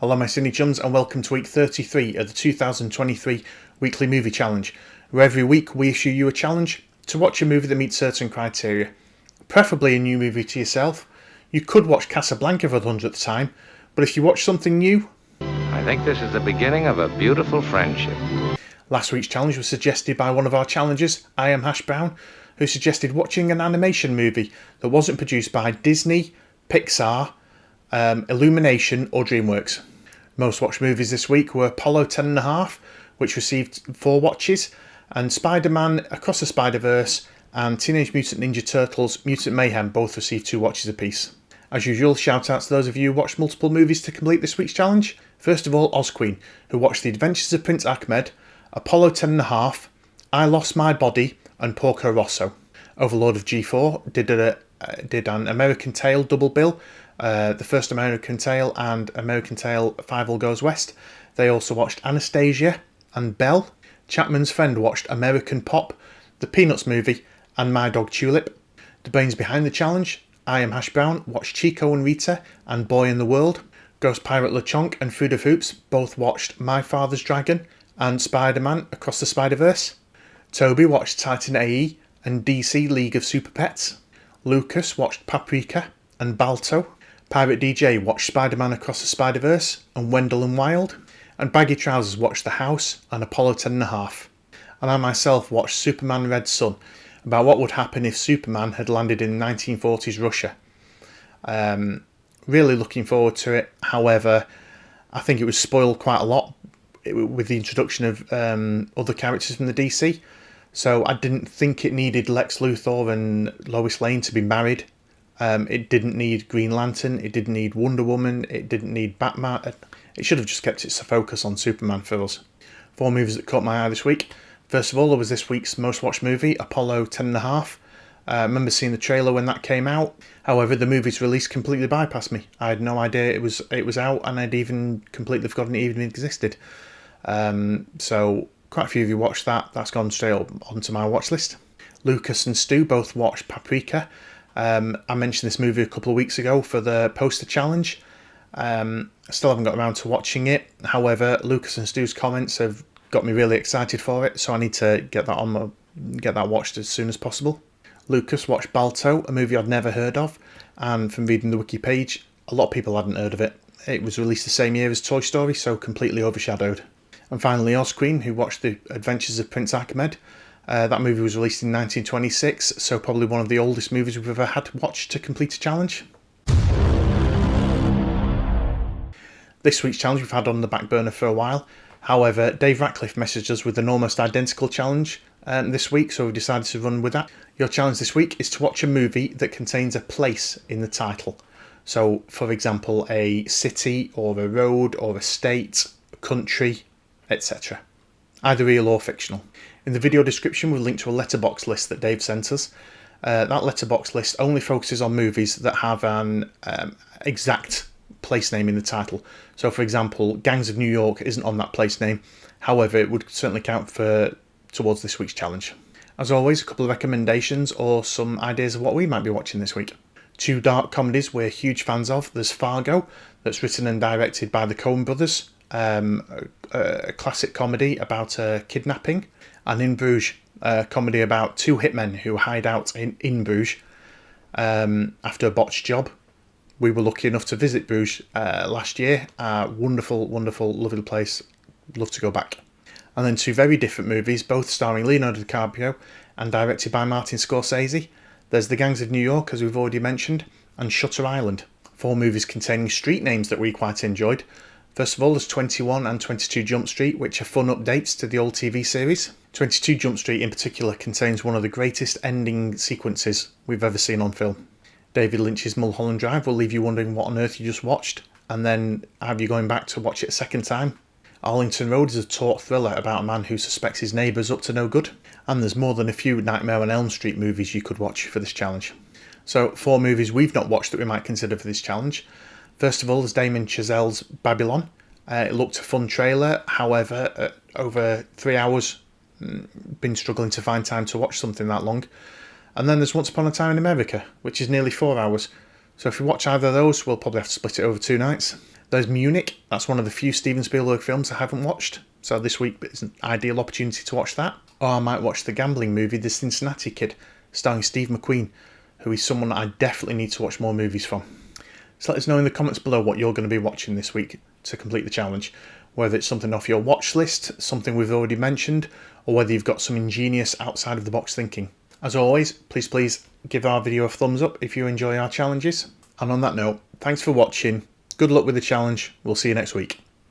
Hello my cine chums and welcome to week 33 of the 2023 Weekly Movie Challenge, where every week we issue you a challenge to watch a movie that meets certain criteria. Preferably a new movie to yourself. You could watch Casablanca for the 100th time, but if you watch something new... I think this is the beginning of a beautiful friendship. Last week's challenge was suggested by one of our challengers, I Am Hash Brown, who suggested watching an animation movie that wasn't produced by Disney, Pixar, Illumination or Dreamworks. Most watched movies this week were Apollo 10.5, which received 4 watches, and Spider-Man Across the Spider-Verse and Teenage Mutant Ninja Turtles Mutant Mayhem both received 2 watches apiece. As usual, shout out to those of you who watched multiple movies to complete this week's challenge. First of all, Ozqueen, who watched The Adventures of Prince Ahmed, Apollo 10.5, I Lost My Body and Porco Rosso. Overlord of G4 did an American Tail double bill, the first American Tail and American Tail 5 All Goes West. They also watched Anastasia and Belle. Chapman's Friend watched American Pop, The Peanuts Movie and My Dog Tulip. The brains behind the challenge, I Am Hash Brown, watched Chico and Rita and Boy in the World. Ghost Pirate LeChonk and Food of Hoops both watched My Father's Dragon and Spider-Man Across the Spider-Verse. Toby watched Titan AE and DC League of Super Pets. Lucas watched Paprika and Balto. Pirate DJ watched Spider-Man Across the Spider-Verse and Wendell and Wild. And Baggy Trousers watched The House and Apollo 10.5. And I myself watched Superman Red Son, about what would happen if Superman had landed in 1940s Russia. Really looking forward to it. However, I think it was spoiled quite a lot with the introduction of other characters from the DC. So I didn't think it needed Lex Luthor and Lois Lane to be married. It didn't need Green Lantern. It didn't need Wonder Woman. It didn't need Batman. It should have just kept its focus on Superman for us. 4 movies that caught my eye this week. First of all, there was this week's most watched movie, Apollo 10.5. I remember seeing the trailer when that came out. However, the movie's release completely bypassed me. I had no idea it was out, and I'd even completely forgotten it even existed. So quite a few of you watched that. That's gone straight up onto my watch list. Lucas and Stu both watched Paprika. I mentioned this movie a couple of weeks ago for the poster challenge. I still haven't got around to watching it. However, Lucas and Stu's comments have got me really excited for it, so I need to get that watched as soon as possible. Lucas watched Balto, a movie I'd never heard of, and from reading the wiki page, a lot of people hadn't heard of it. It was released the same year as Toy Story, so completely overshadowed. And finally, Ozqueen, who watched The Adventures of Prince Ahmed. That movie was released in 1926, so probably one of the oldest movies we've ever had to watch to complete a challenge. This week's challenge we've had on the back burner for a while. However, Dave Ratcliffe messaged us with an almost identical challenge this week, so we've decided to run with that. Your challenge this week is to watch a movie that contains a place in the title. So, for example, a city or a road or a state, a country, etc. Either real or fictional. In the video description, we'll link to a Letterboxd list that Dave sent us. That Letterboxd list only focuses on movies that have an exact place name in the title. So, for example, Gangs of New York isn't on that place name. However, it would certainly count towards this week's challenge. As always, a couple of recommendations or some ideas of what we might be watching this week. 2 dark comedies we're huge fans of. There's Fargo, that's written and directed by the Coen brothers. A classic comedy about a kidnapping, and In Bruges, a comedy about 2 hitmen who hide out in Bruges after a botched job. We were lucky enough to visit Bruges last year. Wonderful, wonderful, lovely place. Love to go back. And then 2 very different movies, both starring Leonardo DiCaprio and directed by Martin Scorsese. There's The Gangs of New York, as we've already mentioned, and Shutter Island. 4 movies containing street names that we quite enjoyed. First of all, there's 21 and 22 Jump Street, which are fun updates to the old TV series. 22 Jump Street in particular contains one of the greatest ending sequences we've ever seen on film. David Lynch's Mulholland Drive will leave you wondering what on earth you just watched, and then have you going back to watch it a second time. Arlington Road is a taut thriller about a man who suspects his neighbour's up to no good. And there's more than a few Nightmare on Elm Street movies you could watch for this challenge. So 4 movies we've not watched that we might consider for this challenge. First of all, there's Damien Chazelle's Babylon. It looked a fun trailer, however, over 3 hours, been struggling to find time to watch something that long. And then there's Once Upon a Time in America, which is nearly 4 hours. So if we watch either of those, we'll probably have to split it over 2 nights. There's Munich. That's one of the few Steven Spielberg films I haven't watched, so this week is an ideal opportunity to watch that. Or I might watch the gambling movie The Cincinnati Kid, starring Steve McQueen, who is someone that I definitely need to watch more movies from. So let us know in the comments below what you're going to be watching this week to complete the challenge, whether it's something off your watch list, something we've already mentioned, or whether you've got some ingenious outside of the box thinking. As always, please give our video a thumbs up if you enjoy our challenges. And on that note, thanks for watching, good luck with the challenge, we'll see you next week.